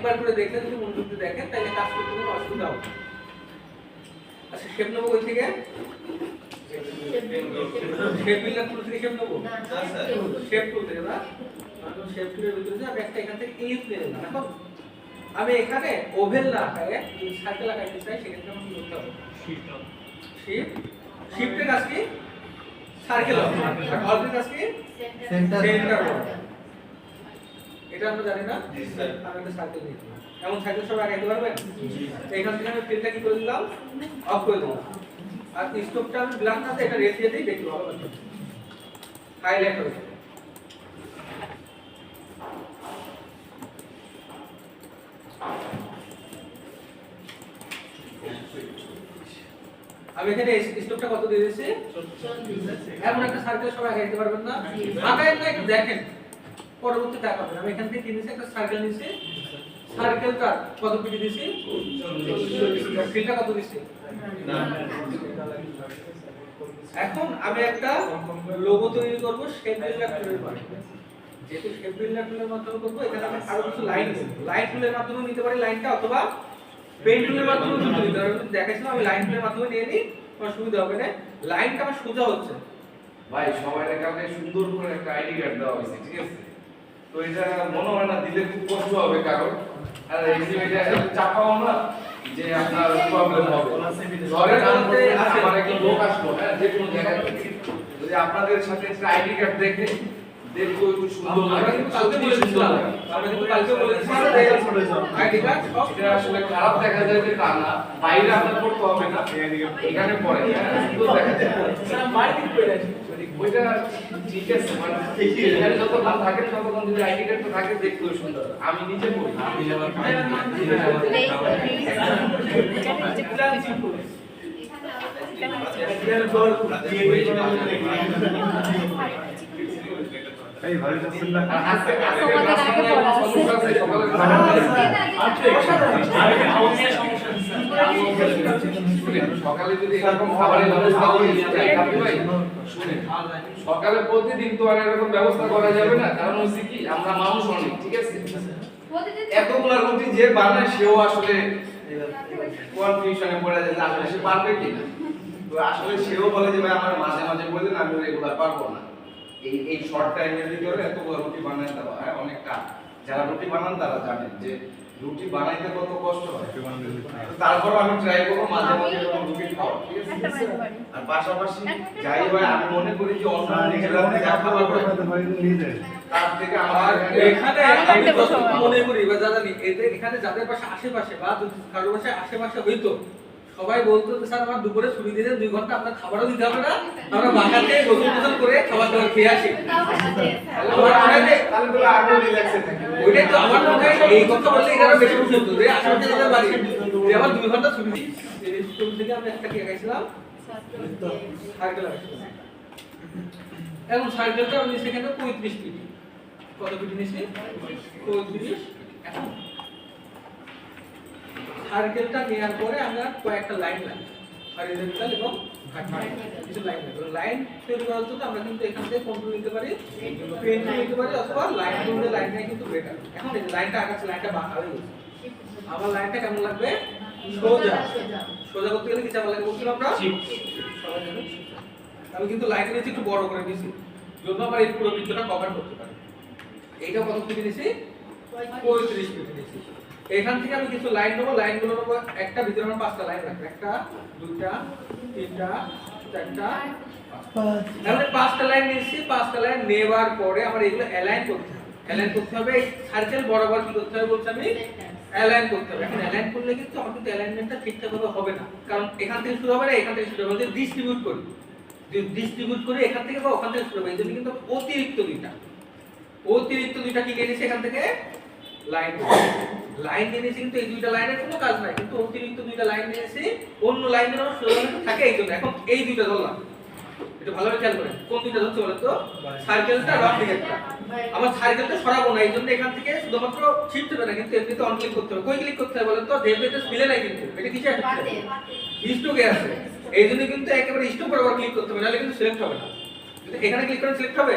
একবার করে দেখলে যদি মনোযোগ দিয়ে দেখেন তাহলে কাজ করতে কোনো অসুবিধা হবে না। আচ্ছা শেপ নেবো ওই থেকে শেপ বিল্ডার টুল থেকে শেপ নেবো না স্যার শেপ টুল থেকে না এখন শেপ টুলের ভিতরে যে আমি একটা এখান থেকে ইলিপ নিয়ে নিলাম। এখন আমি এখানে ওভেল না আকারে যদি সার্কেল আকারে চাই সেক্ষেত্রে আমাকে কি করতে হবে শিফট শিফটের কাজ কি সার্কেল হবে আর অল্পের কাজ কি সেন্টার হবে। এটা আমরা জানি না জি স্যার আমি একটা সার্কেল নিয়ে নিলাম। এমন সার্কেল সব আগাইতে পারবেন এখান থেকে আমি ফিল্ডটা কি করে দিলাম অফ করে দিলাম আর স্টোভটা আমি ব্ল্যাক না এটা রেড দিয়ে দিই দেখতে ভালো লাগবে হাইলাইট হবে। আমি এখানে স্টোভটা কত দিয়ে দিয়েছি এমন একটা সার্কেল সব আগাইতে পারবেন না আগাই না একটু দেখেন পরবর্তী টাকা পাবেন। আমি এখান থেকে কি নিয়েছি একটা সার্কেল নিয়েছি সার্কেলটা কত পিটি দিয়েছি ফিল্ডটা কত দিয়েছি না এখন আমি একটা লোগো তৈরি করব শেপ বিল্ডার টুলের মাধ্যমে। যেহেতু শেপ বিল্ডার টুলের মাধ্যমে করব এখানে আমি আরো কিছু লাইন দেব। লাইন টুলের মাধ্যমে নিতে পারি লাইনটা অথবা পেন টুলের মাধ্যমে নিতে পারি। আমি দেখাইছিলাম আমি লাইন টুলের মাধ্যমে নিয়ে নিই কোনো সুবিধা হবে না। লাইনটা আমার সোজা হচ্ছে ভাই সবাইকে কালকে সুন্দর করে একটা আইডি কার্ড দেওয়া হয়েছে ঠিক আছে তো এটা মনে হয় না দিলে খুব কষ্ট হবে কারণ আর এই যে এটা চাপাও না যে আপনার প্রবলেম হবে ধরেন আমার একটা লোক আসলো হ্যাঁ যে কোনো জায়গা থেকে যদি আপনাদের সাথে একটা আইডি কার্ড দেখে দেখবো একটু সুন্দর লাগে আমরা কিন্তু কালকে বলেছিলাম আইডি কার্ড সব এটা আসলে খারাপ দেখা যায় যে তা না বাইরে আপনার করতে হবে না এখানে পড়ে সুন্দর দেখা যায় স্যার মার্কেট করে আছে ওইটা ঠিক আছে মানে এখানে যতক্ষণ থাকে ততক্ষণ যদি আইডি কার্ড থাকে দেখতেও সুন্দর আমি নিজে পড়ি আমি যাবার এই ভাই রাসূলুল্লাহ আজকে সকালে যদি এরকম খাবারের ব্যবস্থা করে ভাই শুনেন সকালে প্রতিদিন তো আর এরকম ব্যবস্থা করা যাবে না কারণ হচ্ছে কি আমরা মানুষ অনেক ঠিক আছে এতগুলা রুটি যে বানায় সেও আসলে কনফিউশনে পড়ে যায় যে আসলে সে পারবে কিনা তো আসলে সেও বলে যে ভাই আমার মাঝে মাঝে বলেন আমি রেগুলার পারবো না এই শর্ট টাইমের ভিতরে এতগুলো রুটি বানায় দেওয়া হ্যাঁ অনেক কাজ যারা রুটি বানান তারা জানেন যে রুটি বানাইতে কত কষ্ট হয় তারপর আমি ট্রাই করব মাঝে মাঝে এরকম রুটি খাওয়া ঠিক আছে আর পাশাপাশি যাই হয় আমি মনে করি যে অন্য নিজেরা দেখা পারবো তার থেকে আমার এখানে আমি যতটুকু মনে করি বা জানি এখানে যাদের পাশে আশেপাশে বা কারোর পাশে আশেপাশে হইতো সবাই বলতো যে স্যার আমার দুপুরে ছুটি দিয়ে দেন 2 ঘন্টা আপনার খাবারও দিতে হবে না আমরা বাগানে গোসল করে খাবার দাবার খেয়ে আসি আমার মনে হয় তাহলে তো আরো রিল্যাক্সে থাকি ওইটাই তো আমার মনে হয় এই কথা বললে এটা বেশি খুশি হতো যে আশেপাশে যাদের বাড়ি যে আমার 2 ঘন্টা ছুটি দিই এই স্কুল থেকে আমি একটা কি গাইছিলাম সাইকেল গাইছিলাম এখন সাইকেলটা আমি সেখানে 35 পিটি কত পিটি নিছি 35 এখন সার্কেলটা নেওয়ার পরে আমরা কয়েকটা লাইন লাগবে হরিজন্টাল এবং ভার্টিক্যাল কিছু লাইন লাগবে লাইন তৈরি করার জন্য আমরা কিন্তু এখান থেকে কন্ট্রোল নিতে পারি পেন নিতে পারি অথবা লাইন টুলে লাইন নেই কিন্তু বেটার এখন এই লাইনটা আকাশে লাইনটা বাঁকা হয়ে গেছে আমার লাইনটা কেমন লাগবে সোজা সোজা করতে গেলে কি চাপ লাগে বলছিলাম আমরা সবাই জানেন আমি কিন্তু লাইনটা নিচে একটু বড় করে দিয়েছি জন্য আমার এই পুরো বৃত্তটা কভার করতে পারি এইটা কত ফিট নিয়েছি 35 ফিট নিয়েছি এখান থেকে আমি কিছু লাইন নেব লাইনগুলো নেব একটা ভিতরে আমার 5টা লাইন রাখবো একটা দুইটা তিনটা চারটা তাহলে 5টা লাইন নিয়েছি 5টা লাইন নেবার পরে আমার এগুলো অ্যালাইন করতে হবে সার্কেল বরাবর কি করতে হবে বলছি আমি অ্যালাইন করতে হবে এখন অ্যালাইন করলে কিন্তু আমার কিন্তু অ্যালাইনমেন্টটা ঠিকঠাক ভাবে হবে না কারণ এখান থেকে শুরু হবে না এখান থেকে শুরু হবে যদি ডিস্ট্রিবিউট করি এখান থেকে বা ওখান থেকে শুরু হবে এজন্য কিন্তু অতিরিক্ত দুইটা কি নিয়েছি এখান থেকে লাইন নিয়েছি কিন্তু এই দুইটা লাইনের কোনো কাজ নাই কিন্তু অতিরিক্ত দুইটা লাইন নিয়েছি অন্য লাইনের আমার সুযোগ থাকে এই জন্য এখন এই দুইটা ধরলাম এটা ভালোভাবে খেয়াল করেন কোন দুইটা ধরছে বলেন তো সার্কেলটা আর রাফটিকেটটা আমার সার্কেলটা সরাবো না এই জন্য এখান থেকে শুধুমাত্র শিফট হবে না কিন্তু এমনিতে অন ক্লিক করতে হবে কই ক্লিক করতে হবে বলেন তো যেহেতু স্পিলে নাই কিন্তু এটা কিসে আছে স্টকে আছে এই জন্য কিন্তু একেবারে স্টক বরাবর ক্লিক করতে হবে নাহলে কিন্তু সিলেক্ট হবে না যদি এখানে ক্লিক করে সিলেক্ট হবে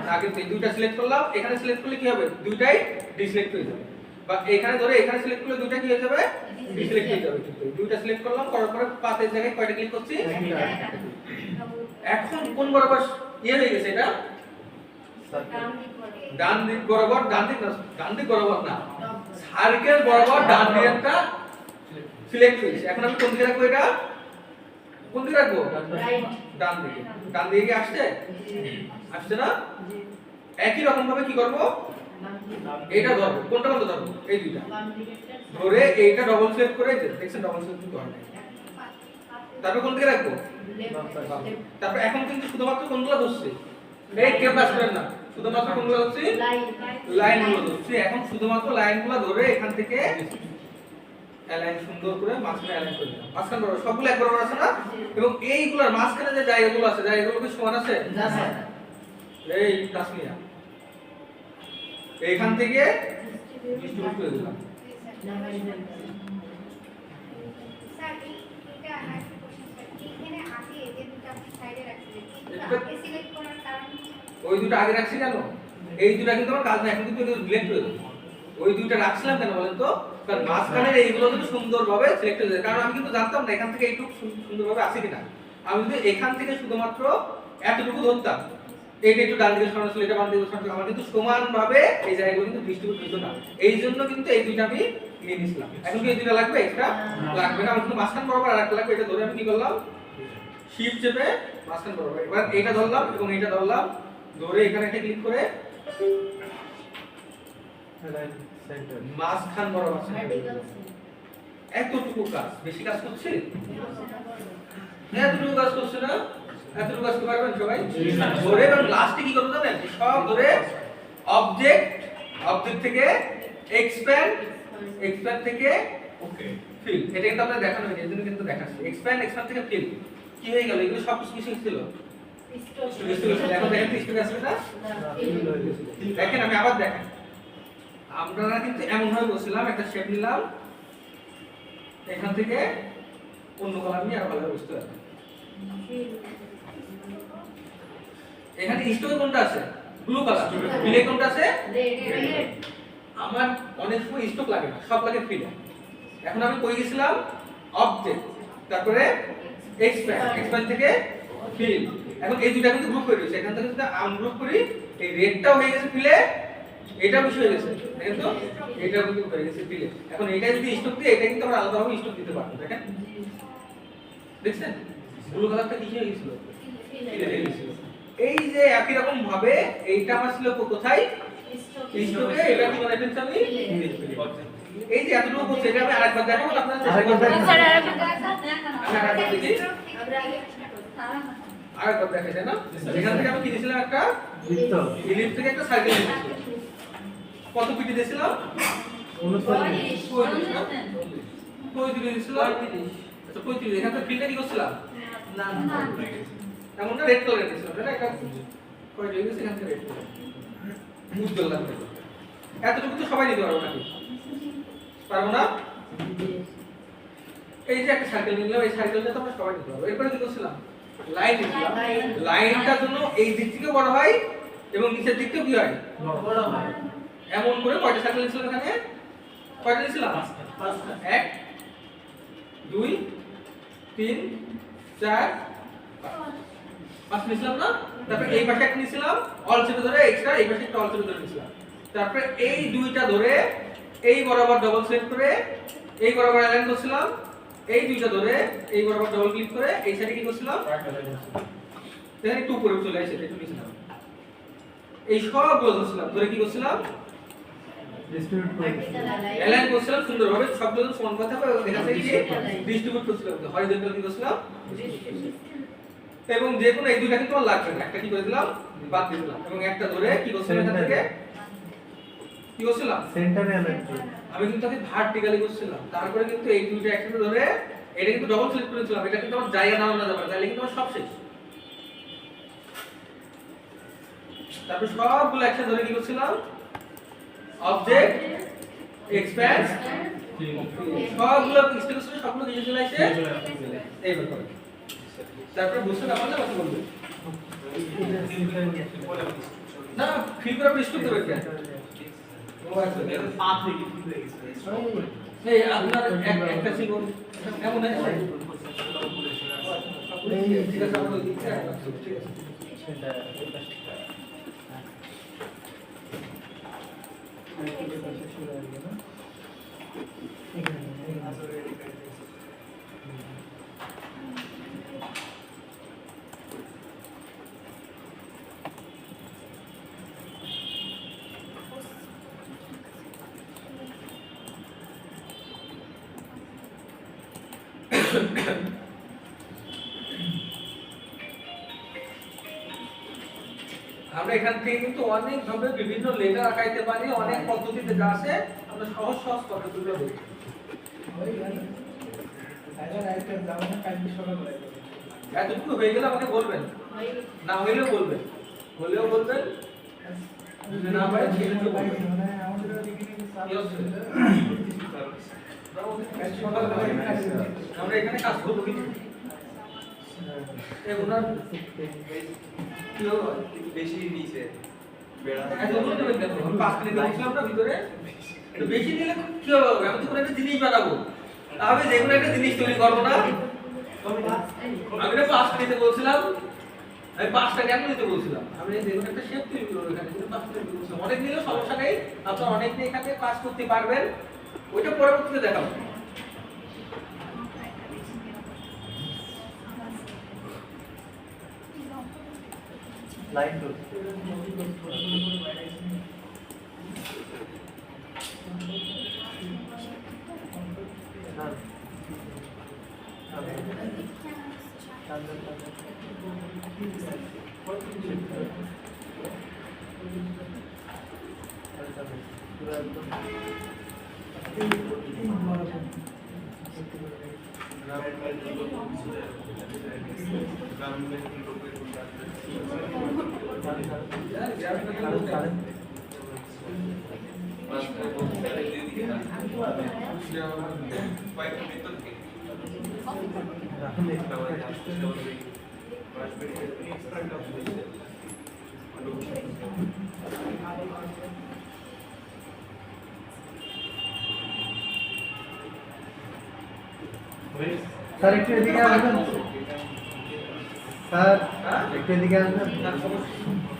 না কিন্তু এই দুইটা সিলেক্ট করলাম এখানে সিলেক্ট করলে কি হবে দুইটাই ডিসিলেক্ট হয়ে যাবে বা এখানে ধরে এখানে সিলেক্ট করলে দুইটা কি হয়ে যাবে ডিসিলেক্ট হয়ে যাবে কিন্তু দুইটা সিলেক্ট করলাম করার পরে পাতের জায়গায় কয়টা ক্লিক করছি এখন কোন বরাবর ইয়ে হয়ে গেছে এটা ডান দিক বরাবর ডান দিক বরাবর না সার্কেল বরাবর ডান দিকে একটা সিলেক্ট হয়েছে এখন আমি কোন দিকে রাখবো এটা কোন দিকে রাখবো ডান দিকে কি আসছে আসছে না একই রকম ভাবে কি করব এইটা ধরবো কোনটা বলতে ধরবো এই দুইটা ধরে এইটা ডবল সিলেক্ট করে দেখছেন ডবল সিলেক্ট কিন্তু হয় না তারপর কোন দিকে রাখবো তারপর এখন কিন্তু শুধুমাত্র কোনগুলো ধরছে এই কেউ কাজ করেন না শুধুমাত্র কোনগুলো হচ্ছে লাইনগুলো ধরছে এখন শুধুমাত্র লাইনগুলো ধরে এখান থেকে অ্যালাইন সুন্দর করে মাঝখানে অ্যালাইন করে দিলাম মাঝখানে বরাবর সবগুলো এক বরাবর আছে না এবং এইগুলোর মাঝখানে যে জায়গাগুলো আছে জায়গাগুলো কি সমান আছে না স্যার এই তাসমিয়া এইখান থেকে ডিস্ট্রিবিউট করে দিলাম স্যার এটা একটা কোশ্চেন স্যার এখানে আগে যে দুটো আপনি সাইডে রাখছিলেন এটা আগে সিলেক্ট করার কারণ কি ওই দুটো আগে রাখছি কেন এই দুটো কিন্তু আমার কাজ না এখন কিন্তু ডিলিট করে দেব ওই দুটো রাখছিলাম কেন বলেন তো কারণ মাঝখানের এইগুলো কিন্তু সুন্দরভাবে সিলেক্ট হয়ে যায় কারণ আমি কিন্তু জানতাম না এখান থেকে এইটুকু সুন্দরভাবে আসে কিনা আমি কিন্তু এখান থেকে শুধুমাত্র এতটুকু ধরতাম এইটা একটু ডান দিকে সরানো ছিল এটা বাম দিকে সরানো আমার কিন্তু সমানভাবে এই জায়গাগুলো কিন্তু ডিস্ট্রিবিউট হতো না এই জন্য কিন্তু এই দুইটা আমি নিয়ে নিছিলাম এখন কি এই দুইটা লাগবে এক্সট্রা লাগবে না আমার কিন্তু মাঝখান বরাবর আরেকটা লাগবে এটা ধরে আমি কি করলাম শিফট চেপে মাঝখান বরাবর এবার এইটা ধরলাম এবং এইটা ধরলাম ধরে এখানে একটা ক্লিক করে মাঝখান বরাবর এতটুকু কাজ বেশি কাজ করছে এতটুকু কাজ করছে না এতটুকু কাজ করতে পারবেন সবাই ধরে এবং লাস্টে কি করতে জানেন সব ধরে অবজেক্ট থেকে এক্সপ্যান্ড থেকে ওকে ফিল এটা কিন্তু আপনাদের দেখানো হয়নি এজন্য কিন্তু দেখাচ্ছি এক্সপ্যান্ড থেকে ফিল কি হয়ে গেল এগুলো সব কিছু ছিল এখন দেখেন স্টোরি আসবে না দেখেন আমি আবার দেখেন আপনারা কিন্তু এমন ভাবে বসছিলাম একটা শেপ নিলাম এখান থেকে অন্য কালার নিয়ে আর ভালো বুঝতে পারবেন এখানে স্টোরি কোনটা আছে ব্লু কালার ফিলে কোনটা আছে রেড আমার অনেক সময় স্টক লাগে না সব লাগে ফিলে এখন আমি কই গেছিলাম অবজেক্ট তারপরে এক্সপ্যান্ড থেকে ফিল এখন এই দুটো কিন্তু গ্রুপ করে দিয়েছে এখান থেকে যদি আনগ্রুপ করি এই রেডটাও হয়ে গেছে ফিলে এটা বেশি হয়ে গেছে দেখেন তো এটা কিন্তু হয়ে গেছে ফিলে এখন এটা যদি স্টক দিই এটা কিন্তু আমরা আলাদাভাবে স্টক দিতে পারবো দেখেন দেখছেন ব্লু কালারটা কি হয়ে গেছিল ফিলে হয়ে গেছিল এই যে একই রকম ভাবে এইটা আমার ছিল কোথায় স্টকে এটা কি মানে ফেলছি আমি এই যে এতটুকু বলছি এটা আমি আরেকবার দেখাবো আপনারা স্যার আরেকবার দেখি আরেকবার দেখা যায় না এখান থেকে আমি কি দিয়েছিলাম একটা ইলিপ থেকে একটা সার্কেল দিয়েছিলাম কত পিটি দিয়েছিলাম 35 দিয়েছিলাম আচ্ছা 35 এখান থেকে ফিলটা কি করছিলাম না এমন না রেড কালার দিয়েছিলাম তাই না এটা কয় দিয়েছি এখান থেকে রেড কালার উজ্জ্বল লাগবে এতটুকু তো সবাই নিতে পারবো নাকি পারবো না এই যে একটা সার্কেল নিলাম এই সার্কেলটা তো আমরা সবাই নিতে পারবো এরপরে কি করছিলাম লাইন দিলাম লাইনটার জন্য এই দিক থেকে বড় হয় এবং নিচের দিক থেকে কি হয় বড় হয় এমন করে কয়টা সার্কেল নিয়েছিলাম এখানে কয়টা নিয়েছিলাম 1 2 3 4 5 নিয়েছিলাম না তারপর এই পাশে একটা নিয়েছিলাম অল চেপে ধরে এক্সট্রা এই পাশে একটা অল চেপে ধরে নিয়েছিলাম তারপর এই দুইটা ধরে এই বরাবর ডাবল সিলেক্ট করে এই বরাবর অ্যালাইন করছিলাম এই দুইটা ধরে এই বরাবর ডাবল ক্লিক করে এই সাইডে কি করছিলাম দেখেন একটু উপরে চলে আসে একটু নিচে নাও এই সবগুলো ধরছিলাম ধরে কি করছিলাম ডিস্ট্রিবিউট করে অ্যালাইন করছিলাম সুন্দরভাবে সবগুলো সমান কথা হবে দেখা যায় কি ডিস্ট্রিবিউট করছিলাম হরিজন্টাল কি করছিলাম এবং যে কোনো এই দুইটা কিন্তু আমার লাগবে না একটা কি করে দিলাম বাদ দিয়ে দিলাম এবং একটা ধরে কি করছিলাম এখান থেকে কি করছিলাম সেন্টারে অ্যালাইন করে আমি কিন্তু তাকে ভার্টিক্যালি করছিলাম তারপরে কিন্তু এই দুইটা একসাথে ধরে এটা কিন্তু ডবল সিলেক্ট করেছিলাম এটা কিন্তু আমার জায়গা নাও না যাবে তাহলে কিন্তু আমার সব শেষ তারপর সবগুলো একসাথে ধরে কি করছিলাম অবজেক্ট এক্সপ্যান্ড সবগুলো স্টেপ করে সবগুলো কিছু চলে আসে এইভাবে করে তারপরে বুঝতে না পারলে কথা বলবে না ফিল করে স্টপ দেবে কেন এই আপনার একটা ছিল কেমন আছে ঠিক আছে আমরা দিচ্ছি ঠিক আছে আমরা এখান থেকে কিন্তু অনেক ভাবে বিভিন্ন লেটার আঁকাইতে পারি অনেক পদ্ধতিতে যা আছে আমরা সহজ সহজ পদ্ধতিগুলো দেখি এতটুকু হয়ে গেলে আমাকে বলবেন না হইলেও বলবেন হলেও বলবেন যদি না পারেন সেটাও বলবেন আমরা এখানে কাজ করবো কিন্তু ওনার বেশি নিচে বেশি নিলে কি হবে আমি তো কোনো একটা জিনিস বানাবো তাহলে যে কোনো একটা জিনিস তৈরি করবো না আমি না 5টা নিতে বলছিলাম আমি 5টা কেন নিতে বলছিলাম আমি যে কোনো একটা শেপ তৈরি করবো এখানে কিন্তু 5টা নিতে বলছিলাম অনেক নিলেও সমস্যা নেই আপনারা অনেক নিয়ে এখানে কাজ করতে পারবেন ওইটা পরবর্তীতে দেখাবো লাইন টু স্যার একটু এদিকে আসবেন স্যার একটু এদিকে আসবেন না সমস্যা